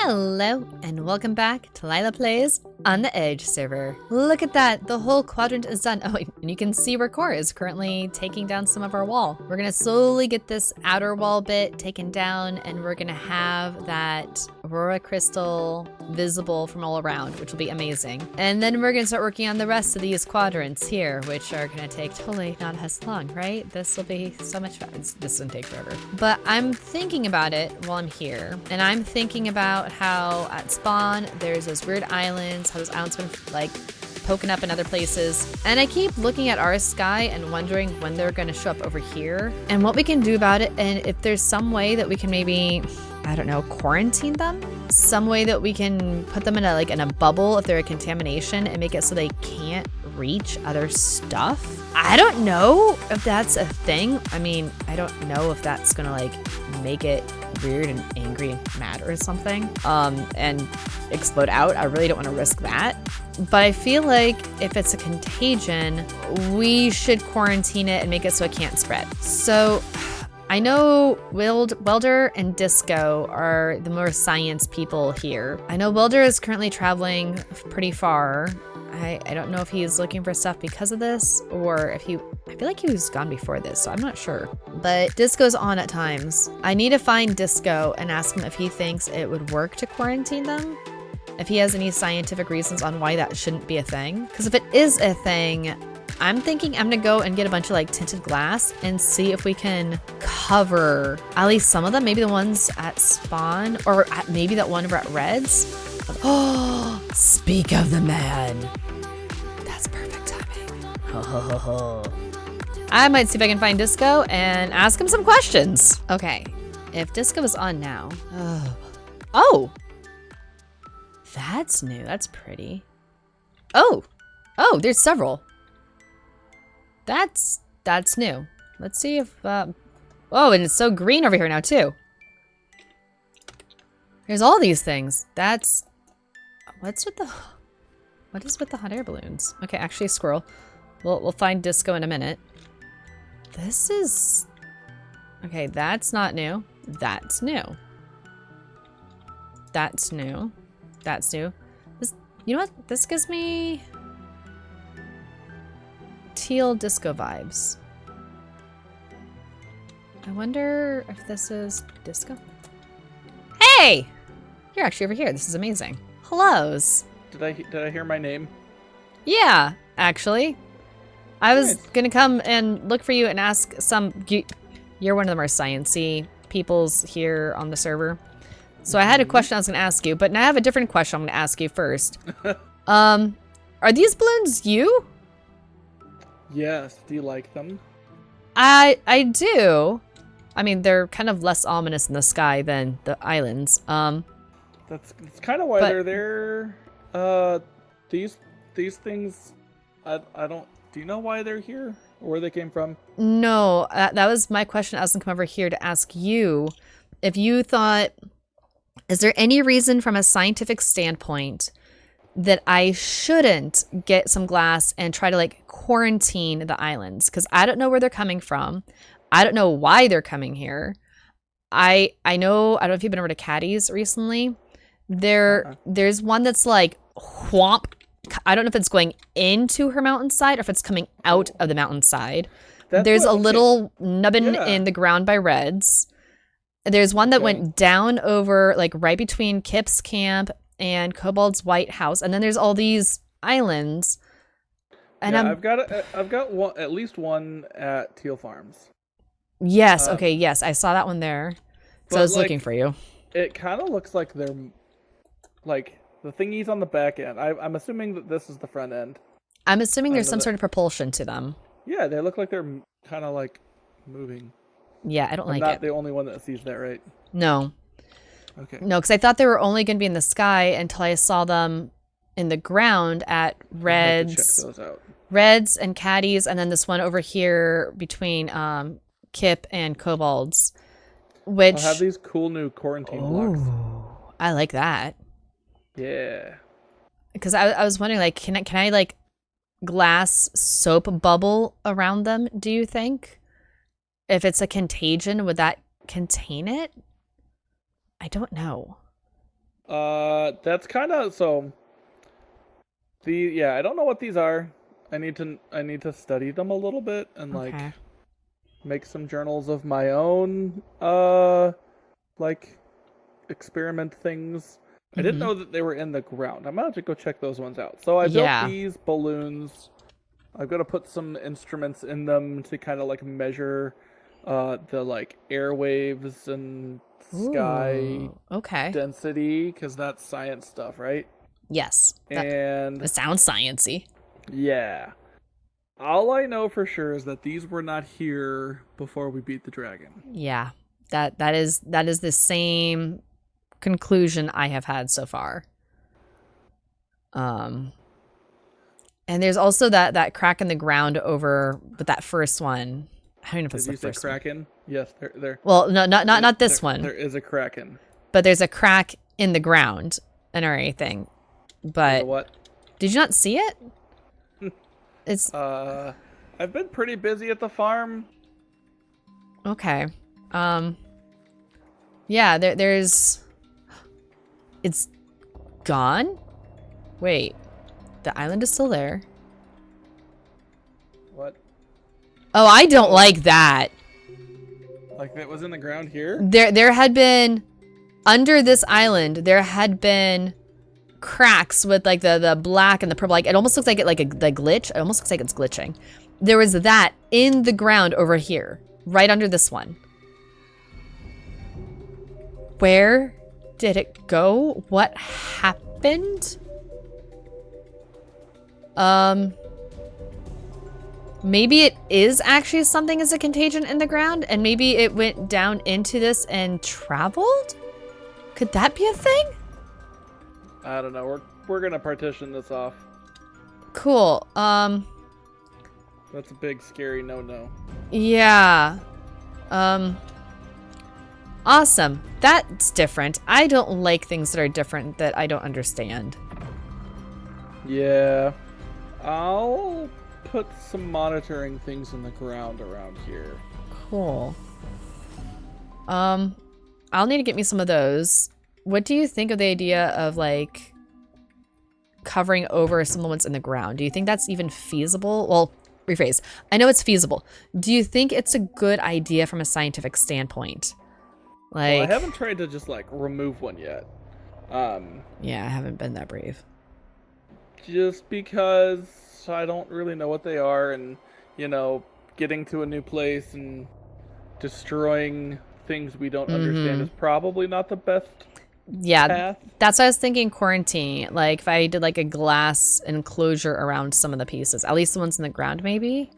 Hello, and welcome back to Lila Plays on the Edge server. Look at that, the whole quadrant is done. Oh, and you can see where Cora is currently taking down some of our wall. We're gonna slowly get this outer wall bit taken down, and we're gonna have that Aurora crystal visible from all around, which will be amazing. And then we're gonna start working on the rest of these quadrants here, which are gonna take totally not as long, right? This will be so much fun. This won't take forever. But I'm thinking about it while I'm here, and I'm thinking about how at spawn there's those weird islands, how those islands been like poking up in other places, and I keep looking at our sky and wondering when they're going to show up over here and what we can do about it, and if there's some way that we can maybe, I don't know, quarantine them, some way that we can put them in a bubble if they're a contamination and make it so they can't reach other stuff. I don't know if that's a thing. I mean, I don't know if that's gonna make it weird and angry and mad or something and explode out. I really don't want to risk that, but I feel like if it's a contagion, we should quarantine it and make it so it can't spread. So I know Welder and Disco are the more science people here. I know Welder is currently traveling pretty far. I don't know if he's looking for stuff because of this, or if I feel like he was gone before this, so I'm not sure. But Disco's on at times. I need to find Disco and ask him if he thinks it would work to quarantine them, if he has any scientific reasons on why that shouldn't be a thing. Because if it is a thing, I'm thinking I'm gonna go and get a bunch of tinted glass and see if we can cover at least some of them, maybe the ones at spawn, or maybe that one over at Red's. Oh, speak of the man. That's perfect timing. Ho, ho, ho, ho. I might see if I can find Disco and ask him some questions. Okay, if Disco is on now. Oh, that's new. That's pretty. Oh, there's several. That's new. Let's see if, oh, and it's so green over here now too. There's all these things. What is with the hot air balloons? Okay, actually a squirrel. We'll find Disco in a minute. This is, okay, that's not new. That's new. That's new. That's new. This, you know what? This gives me teal disco vibes. I wonder if this is Disco. Hey! You're actually over here. This is amazing. Hellos. Did I hear my name? Yeah, actually. I was gonna come and look for you and ask you're one of the more sciencey peoples here on the server. So I had a question I was gonna ask you, but now I have a different question I'm gonna ask you first. Are these balloons you? Yes. Do you like them? I do. I mean, they're kind of less ominous in the sky than the islands. That's kind of why they're there. These things, I don't. Do you know why they're here or where they came from? No, that was my question. I was gonna come over here to ask you if you thought, is there any reason from a scientific standpoint that I shouldn't get some glass and try to quarantine the islands? Because I don't know where they're coming from. I don't know why they're coming here. I know, I don't know if you've been over to Kattie's recently. There's one that's whomp. I don't know if it's going into her mountainside or if it's coming out of the mountainside. There's a little nubbin in the ground by Red's. There's one that went down over right between Kip's camp and Kobold's White House, and then there's all these islands. And yeah, I've got one, at least one at Teal Farms. Yes. Okay. Yes, I saw that one there. So I was looking for you. It kind of looks like they're the thingies on the back end. I'm assuming that this is the front end. I'm assuming there's some sort of propulsion to them. Yeah, they look like they're kind of moving. Yeah, I don't like it. I'm not the only one that sees that, right? No. Okay. No, because I thought they were only going to be in the sky until I saw them in the ground at Red's. Check those out. Red's and Kattie's, and then this one over here between Kip and Kobold's. Which I'll have these cool new quarantine blocks. I like that. Yeah. Because I was wondering, can I glass soap bubble around them, do you think? If it's a contagion, would that contain it? I don't know. That's kind of so. I don't know what these are. I need to study them a little bit and like Okay. make some journals of my own. Like experiment things. I didn't Mm-hmm. know that they were in the ground. I'm gonna have to go check those ones out. So I built Yeah. these balloons. I've got to put some instruments in them to kind of like measure the like airwaves and sky Ooh. Okay. density because that's science stuff, right? Yes. That And sounds sciencey. yeah, all I know for sure is that these were not here before we beat the dragon. Yeah. That is the same conclusion I have had so far. Um and there's also that crack in the ground over with that first one. I don't know if it's Did the you say first one. kraken? Yes, there. Well, no, not this one. There is a kraken. But there's a crack in the ground and everything. The But what? did you not see it? It's I've been pretty busy at the farm. okay. Yeah, there's it's gone? Wait. The island is still there. What? Oh, I don't like that. Like that was in the ground here? There had been under this island, there had been cracks with like the black and the purple. Like it almost looks like it like the glitch. It almost looks like it's glitching. There was that in the ground over here, right under this one. Where did it go? What happened? Maybe it is actually something as a contagion in the ground, and maybe it went down into this and traveled? Could that be a thing? I don't know. We're gonna partition this off. Cool. That's a big scary no. Yeah. Awesome. That's different. I don't like things that are different that I don't understand. Yeah. I'll put some monitoring things in the ground around here. Cool. I'll need to get me some of those. What do you think of the idea of like covering over some of the ones in the ground? Do you think that's even feasible? Well, rephrase. I know it's feasible. Do you think it's a good idea from a scientific standpoint? Like, Well, I haven't tried to just like remove one yet. Yeah, I haven't been that brave. Just because I don't really know what they are, and getting to a new place and destroying things we don't understand is probably not the best Yeah, path. that's what I was thinking. Quarantine, like if I did like a glass enclosure around some of the pieces, at least the ones in the ground, maybe.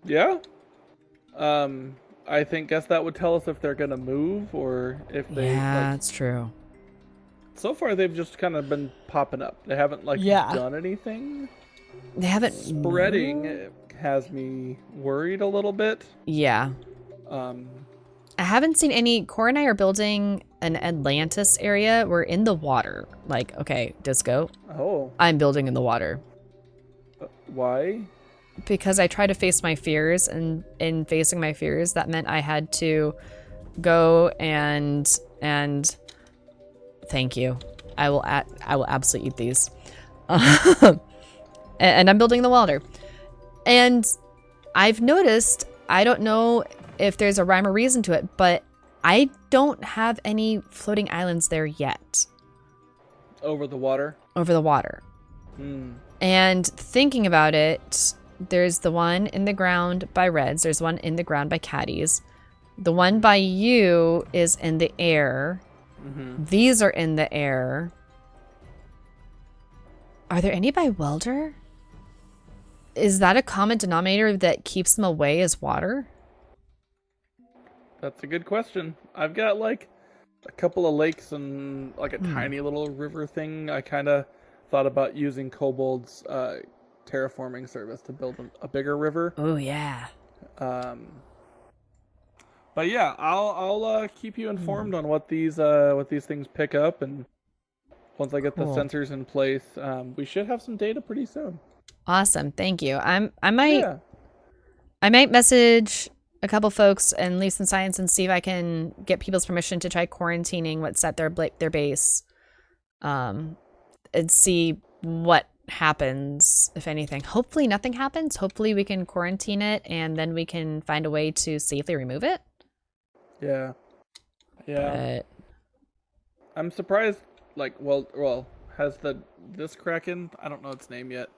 Yeah. I guess that would tell us if they're gonna move or if they. Yeah, Like, that's true. so far, they've just kind of been popping up. They haven't done anything. They haven't Spreading has me worried a little bit. Yeah, Um, I haven't seen any. Cora and I are building an Atlantis area. We're in the water. Like, okay, Disco, oh, I'm building in the water why? because I try to face my fears, and in facing my fears, that meant I had to go and thank you. I will absolutely eat these. And I'm building the Welder. And I've noticed, I don't know if there's a rhyme or reason to it, but I don't have any floating islands there yet. Over the water? Over the water. And thinking about it, there's the one in the ground by Reds. There's one in the ground by Katties. The one by you is in the air. These are in the air. Are there any by Welder? Is that a common denominator that keeps them away as water? That's a good question. I've got like a couple of lakes and like a tiny little river thing. I kind of thought about using Kobold's terraforming service to build a bigger river. Oh, yeah. But yeah, I'll keep you informed on what these things pick up, and once I get the Cool. sensors in place, we should have some data pretty soon. Awesome. Thank you. I Yeah. might message a couple folks and Leaves in Science and see if I can get people's permission to try quarantining what's at their base. and see what happens, if anything. Hopefully nothing happens. Hopefully we can quarantine it and then we can find a way to safely remove it. Yeah. But I'm surprised, like, well, has this Kraken, I don't know its name yet,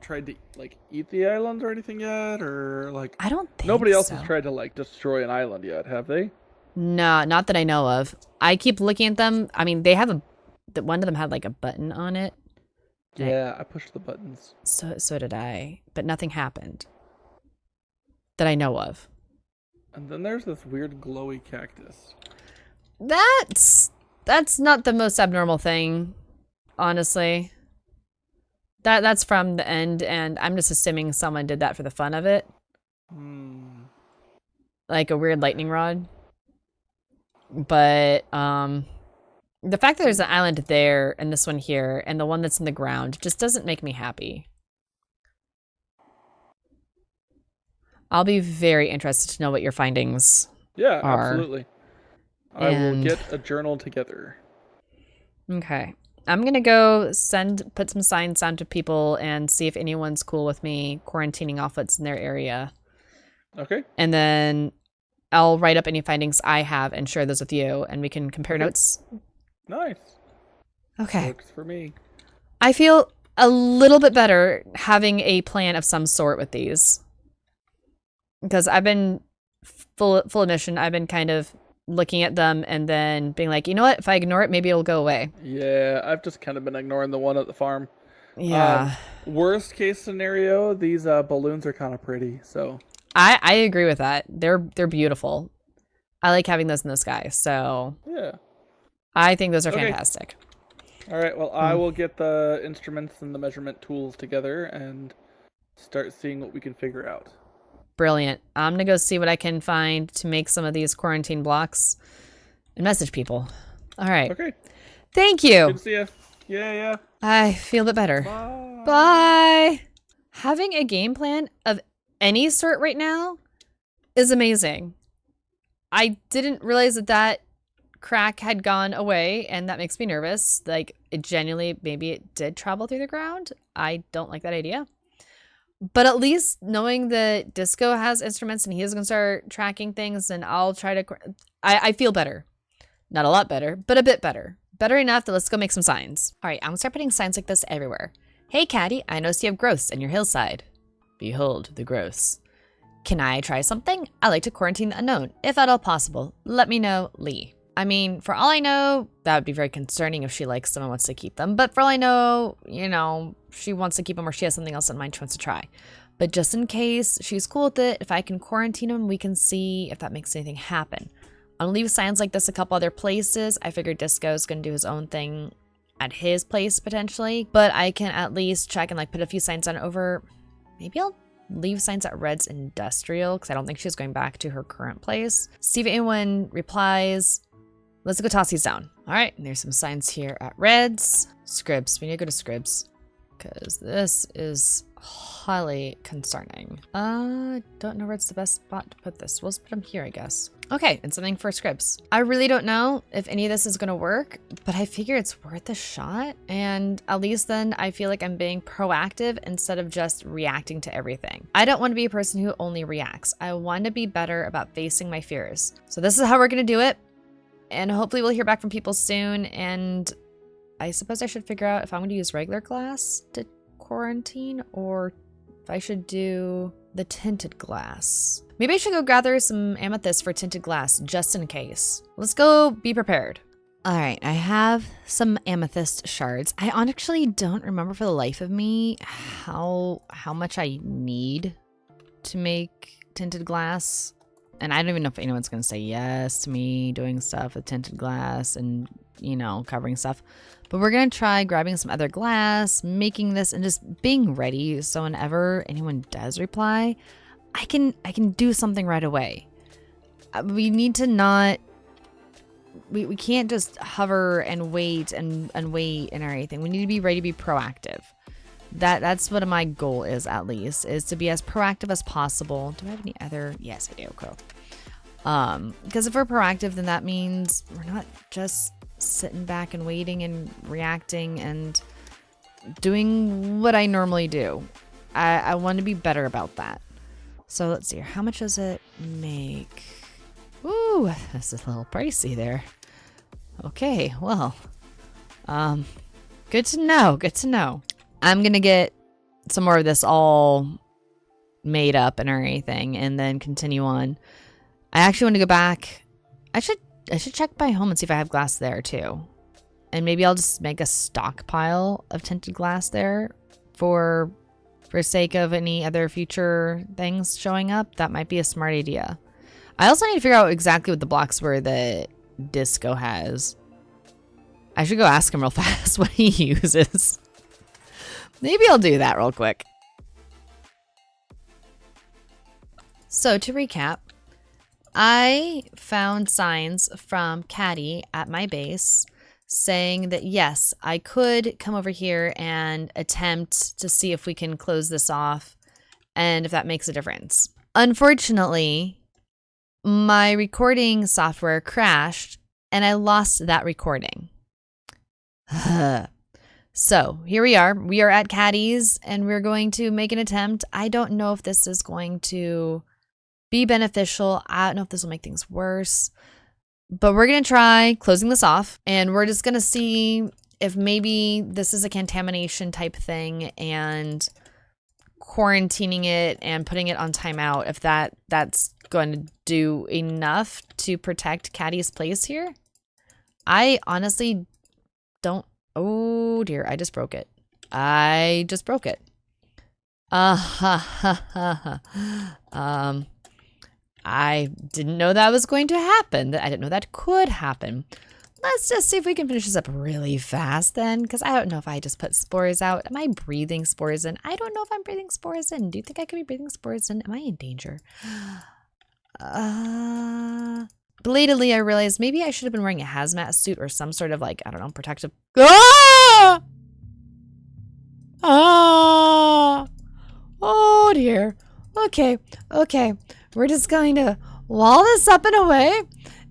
tried to, like, eat the island or anything yet? Or, like, I don't think nobody else so. has tried to, like, destroy an island yet, have they? No, not that I know of. I keep looking at them. I mean, they have one of them had like a button on it. Yeah, I pushed the buttons. So did I, but nothing happened that I know of. And then there's this weird glowy cactus. That's not the most abnormal thing, honestly. That's from the end, and I'm just assuming someone did that for the fun of it. Like a weird lightning rod. But the fact that there's an island there and this one here and the one that's in the ground just doesn't make me happy. I'll be very interested to know what your findings Yeah, are. absolutely. I will get a journal together. Okay. I'm going to go put some signs down to people and see if anyone's cool with me quarantining off what's in their area. Okay. And then I'll write up any findings I have and share those with you, and we can compare notes. Nice. Okay. Works for me. I feel a little bit better having a plan of some sort with these. Because I've been full admission, I've been kind of looking at them and then being like, you know what? If I ignore it, maybe it'll go away. Yeah, I've just kind of been ignoring the one at the farm. Yeah. Worst case scenario, these balloons are kind of pretty, so. I agree with that. They're beautiful. I like having those in the sky, so. Yeah. I think those are fantastic. All right, well, I will get the instruments and the measurement tools together and start seeing what we can figure out. Brilliant. I'm going to go see what I can find to make some of these quarantine blocks and message people. All right. Okay. Thank you. Good to see you. Yeah. I feel a bit better. Bye. Bye. Having a game plan of any sort right now is amazing. I didn't realize that crack had gone away, and that makes me nervous. Like, it genuinely, maybe it did travel through the ground. I don't like that idea. But at least knowing that Disco has instruments and he is going to start tracking things, and I'll try to... I feel better. Not a lot better, but a bit better. Better enough that let's go make some signs. All right, I'm going to start putting signs like this everywhere. Hey, Kattie, I noticed you have growths in your hillside. Behold the growths. Can I try something? I like to quarantine the unknown. If at all possible, let me know, Lee. I mean, for all I know, that would be very concerning if she likes them and wants to keep them. But for all I know, you know, she wants to keep them or she has something else in mind she wants to try. But just in case she's cool with it, if I can quarantine them, we can see if that makes anything happen. I'm going to leave signs like this a couple other places. I figured Disco's going to do his own thing at his place potentially. But I can at least check and like put a few signs on over. Maybe I'll leave signs at Red's Industrial because I don't think she's going back to her current place. See if anyone replies. Let's go toss these down. All right, and there's some signs here at Red's. Scribs, we need to go to Scribs because this is highly concerning. Don't know where it's the best spot to put this. We'll just put them here, I guess. Okay, and something for Scribs. I really don't know if any of this is gonna work, but I figure it's worth a shot. And at least then I feel like I'm being proactive instead of just reacting to everything. I don't want to be a person who only reacts. I want to be better about facing my fears. So this is how we're gonna do it. And hopefully we'll hear back from people soon. And I suppose I should figure out if I'm going to use regular glass to quarantine or if I should do the tinted glass. Maybe I should go gather some amethyst for tinted glass just in case. Let's go be prepared. All right, I have some amethyst shards. I actually don't remember for the life of me how much I need to make tinted glass. And I don't even know if anyone's going to say yes to me doing stuff with tinted glass and, you know, covering stuff. But we're going to try grabbing some other glass, making this, and just being ready. So whenever anyone does reply, I can do something right away. We need to not... We can't just hover and wait and wait and everything. We need to be ready to be proactive. That's what my goal is, at least, is to be as proactive as possible. Do I have any other? Yes, I do. Cool. Because if we're proactive, then that means we're not just sitting back and waiting and reacting and doing what I normally do. I want to be better about that. So let's see here. How much does it make? Ooh, this is a little pricey there. Okay, well, good to know. Good to know. I'm going to get some more of this all made up and everything and then continue on. I actually want to go back. I should check my home and see if I have glass there too. And maybe I'll just make a stockpile of tinted glass there for sake of any other future things showing up. That might be a smart idea. I also need to figure out exactly what the blocks were that Disco has. I should go ask him real fast what he uses. Maybe I'll do that real quick. So to recap, I found signs from Kattie at my base saying that yes, I could come over here and attempt to see if we can close this off and if that makes a difference. Unfortunately, my recording software crashed and I lost that recording. So here we are. We are at Kattie's and we're going to make an attempt. I don't know if this is going to be beneficial. I don't know if this will make things worse. But we're going to try closing this off and we're just going to see if maybe this is a contamination type thing and quarantining it and putting it on timeout, if that's going to do enough to protect Kattie's place here. I honestly don't. Oh dear, I just broke it. I didn't know that was going to happen. I didn't know that could happen. Let's just see if we can finish this up really fast then, because I don't know if I just put spores out. Am I breathing spores in? I don't know if I'm breathing spores in. Do you think I could be breathing spores in? Am I in danger? Belatedly, I realized maybe I should have been wearing a hazmat suit or some sort of like, I don't know, protective. Ah! Ah! Oh dear. Okay. We're just going to wall this up in a way,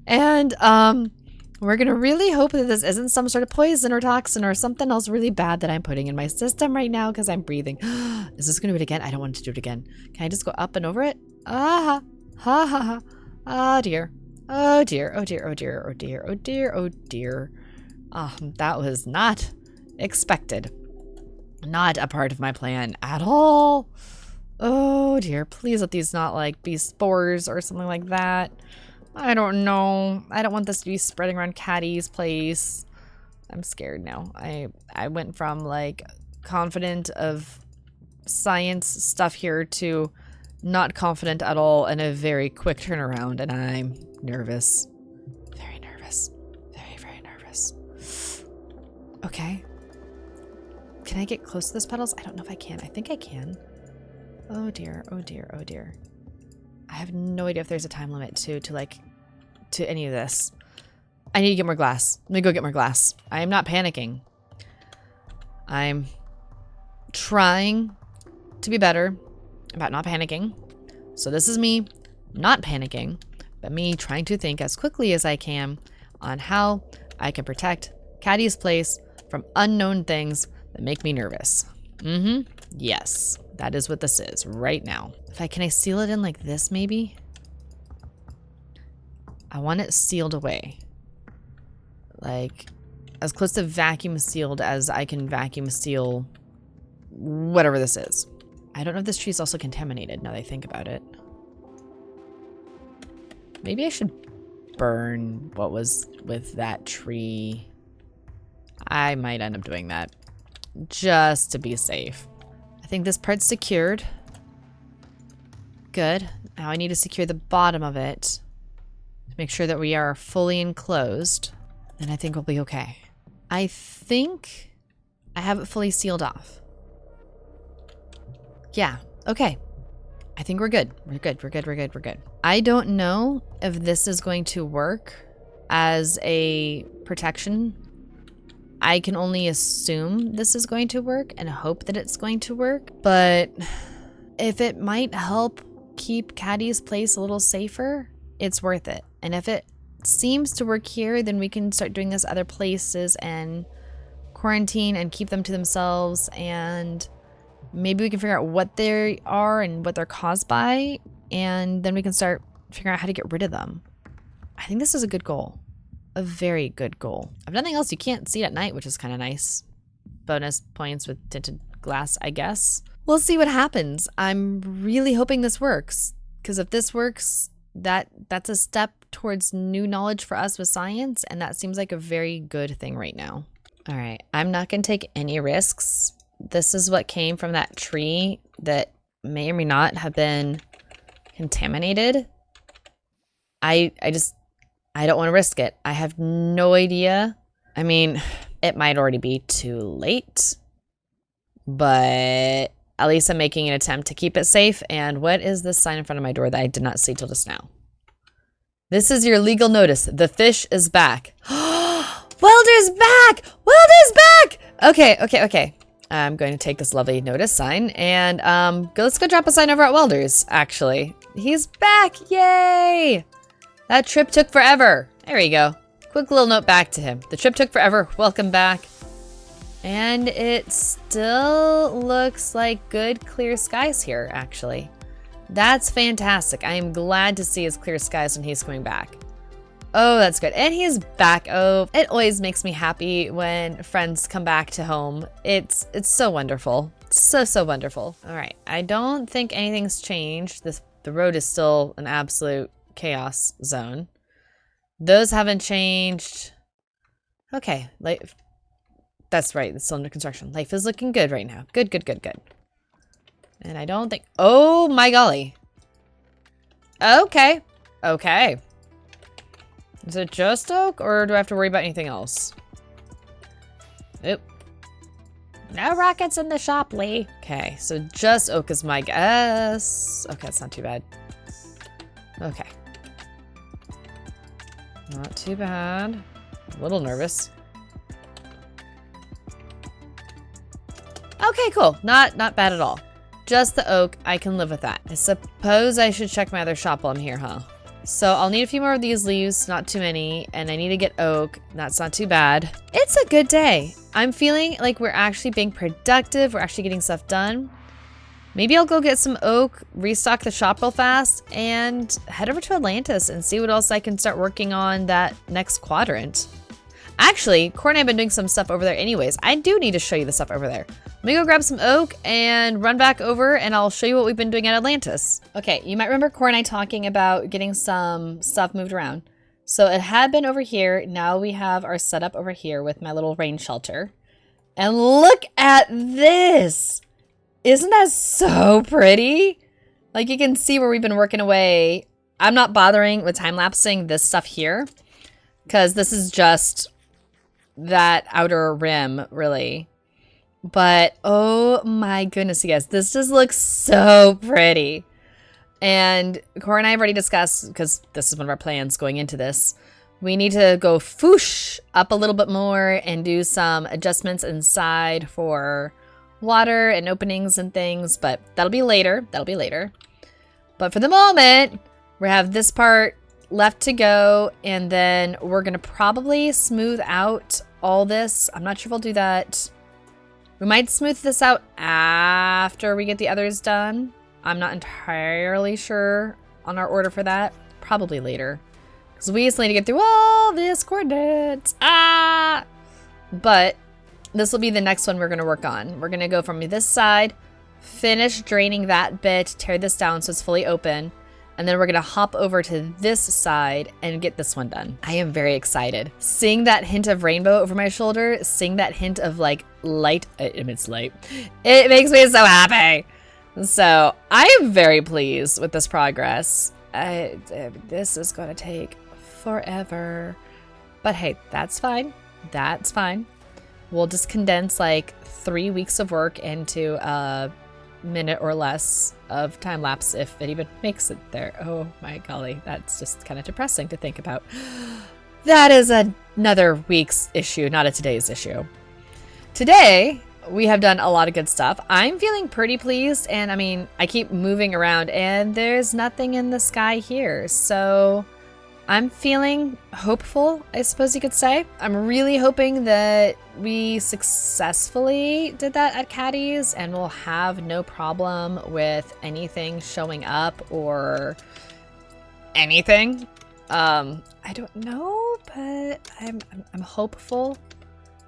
and we're going to really hope that this isn't some sort of poison or toxin or something else really bad that I'm putting in my system right now because I'm breathing. Is this going to do it again? I don't want it to do it again. Can I just go up and over it? Ah, ha, ha, ha. Oh, dear. Oh, dear. Oh, dear. Oh, dear. Oh, dear. Oh, dear. Oh, dear. That was not expected. Not a part of my plan at all. Oh dear, please let these not like be spores or something like that. I don't know. I don't want this to be spreading around Kattie's place. I'm scared now. I went from like confident of science stuff here to not confident at all in a very quick turnaround, and I'm nervous. Very nervous. Very, very nervous. Okay. Can I get close to those petals? I don't know if I can. I think I can. Oh dear, oh dear, oh dear. I have no idea if there's a time limit to any of this. I need to get more glass. Let me go get more glass. I am not panicking. I'm trying to be better about not panicking. So this is me not panicking, but me trying to think as quickly as I can on how I can protect Kattie's place from unknown things that make me nervous. Yes, that is what this is right now. Can I seal it in like this maybe? I want it sealed away. Like as close to vacuum sealed as I can vacuum seal whatever this is. I don't know if this tree is also contaminated now that I think about it. Maybe I should burn what was with that tree. I might end up doing that just to be safe. I think this part's secured. Good. Now I need to secure the bottom of it to make sure that we are fully enclosed. And I think we'll be okay. I think I have it fully sealed off. Yeah, okay. I think we're good. We're good. I don't know if this is going to work as a protection. I can only assume this is going to work and hope that it's going to work. But if it might help keep Kattie's place a little safer, it's worth it. And if it seems to work here, then we can start doing this other places and quarantine and keep them to themselves, and maybe we can figure out what they are and what they're caused by, and then we can start figuring out how to get rid of them. I think this is a good goal. A very good goal. If nothing else, you can't see it at night, which is kind of nice. Bonus points with tinted glass, I guess. We'll see what happens. I'm really hoping this works, because if this works, that's a step towards new knowledge for us with science, and that seems like a very good thing right now. All right, I'm not going to take any risks. This is what came from that tree that may or may not have been contaminated. I don't want to risk it. I have no idea. I mean, it might already be too late, but at least I'm making an attempt to keep it safe. And what is this sign in front of my door that I did not see till just now? This is your legal notice. The fish is back. Welder's back! Welder's back! Okay. I'm going to take this lovely notice sign and let's go drop a sign over at Welder's, actually. He's back! Yay! That trip took forever. There we go. Quick little note back to him. The trip took forever. Welcome back. And it still looks like good, clear skies here, actually. That's fantastic. I am glad to see his clear skies when he's coming back. Oh, that's good. And he's back. Oh, it always makes me happy when friends come back to home. It's so wonderful. So wonderful. All right. I don't think anything's changed. The road is still an absolute chaos zone. Those haven't changed. Okay. That's right. It's still under construction. Life is looking good right now. Good. And I don't think... Oh, my golly. Okay. Is it just oak, or do I have to worry about anything else? Oop. No rockets in the shop, Lee. Okay, so just oak is my guess. Okay, that's not too bad. Okay. Not too bad. A little nervous. Okay, cool. Not bad at all. Just the oak. I can live with that. I suppose I should check my other shop while I'm here, huh? So I'll need a few more of these leaves, not too many, and I need to get oak. That's not too bad. It's a good day. I'm feeling like we're actually being productive. We're actually getting stuff done. Maybe I'll go get some oak, restock the shop real fast, and head over to Atlantis and see what else I can start working on that next quadrant. Actually, Core and I have been doing some stuff over there anyways. I do need to show you the stuff over there. Let me go grab some oak and run back over, and I'll show you what we've been doing at Atlantis. Okay, you might remember Core and I talking about getting some stuff moved around. So it had been over here. Now we have our setup over here with my little rain shelter. And look at this! Isn't that so pretty? Like, you can see where we've been working away. I'm not bothering with time-lapsing this stuff here, because this is just that outer rim, really. But, oh my goodness, you guys, this just looks so pretty. And Core and I have already discussed, because this is one of our plans going into this, we need to go foosh up a little bit more and do some adjustments inside for water and openings and things, but that'll be later. But for the moment, we have this part left to go, and then we're going to probably smooth out all this. I'm not sure if we'll do that. We might smooth this out after we get the others done. I'm not entirely sure on our order for that. Probably later. Because we just need to get through all this coordinates. But this will be the next one we're going to work on. We're going to go from this side, finish draining that bit, tear this down so it's fully open. And then we're going to hop over to this side and get this one done. I am very excited. Seeing that hint of rainbow over my shoulder, seeing that hint of like light, it emits light. It makes me so happy. So I am very pleased with this progress. This is going to take forever. But hey, that's fine. That's fine. We'll just condense like 3 weeks of work into a minute or less of time lapse if it even makes it there. Oh my golly, that's just kind of depressing to think about. That is another week's issue, not a today's issue. Today, we have done a lot of good stuff. I'm feeling pretty pleased, and I mean, I keep moving around and there's nothing in the sky here. So I'm feeling hopeful, I suppose you could say. I'm really hoping that we successfully did that at Kattie's and we'll have no problem with anything showing up or anything. I don't know, but I'm hopeful.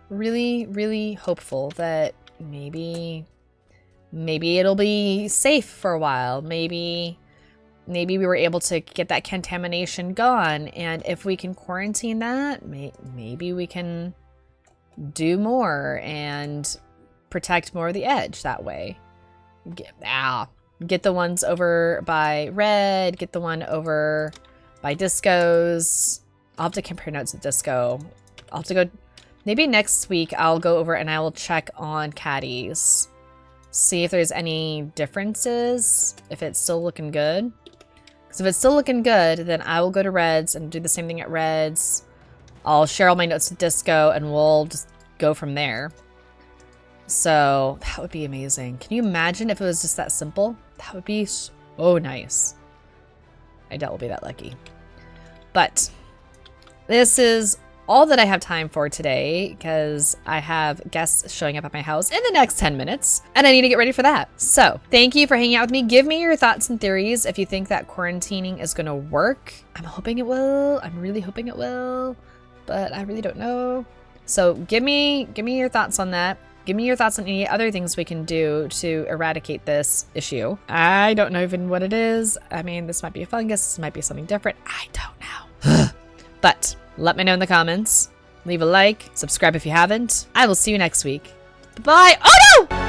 Really, really hopeful that maybe it'll be safe for a while. Maybe we were able to get that contamination gone, and if we can quarantine that, maybe we can do more and protect more of the edge that way. Get the ones over by Red, get the one over by Disco's. I'll have to compare notes with Disco. I'll have to go, maybe next week I'll go over and I will check on Kattie's. See if there's any differences, if it's still looking good. Because if it's still looking good, then I will go to Red's and do the same thing at Red's. I'll share all my notes to Disco and we'll just go from there. So that would be amazing. Can you imagine if it was just that simple? That would be so nice. I doubt we'll be that lucky. But this is all that I have time for today because I have guests showing up at my house in the next 10 minutes and I need to get ready for that. So thank you for hanging out with me. Give me your thoughts and theories if you think that quarantining is going to work. I'm hoping it will. I'm really hoping it will, but I really don't know. So give me your thoughts on that. Give me your thoughts on any other things we can do to eradicate this issue. I don't know even what it is. I mean, this might be a fungus. This might be something different. I don't know. But let me know in the comments. Leave a like. Subscribe if you haven't. I will see you next week. Bye. Oh no!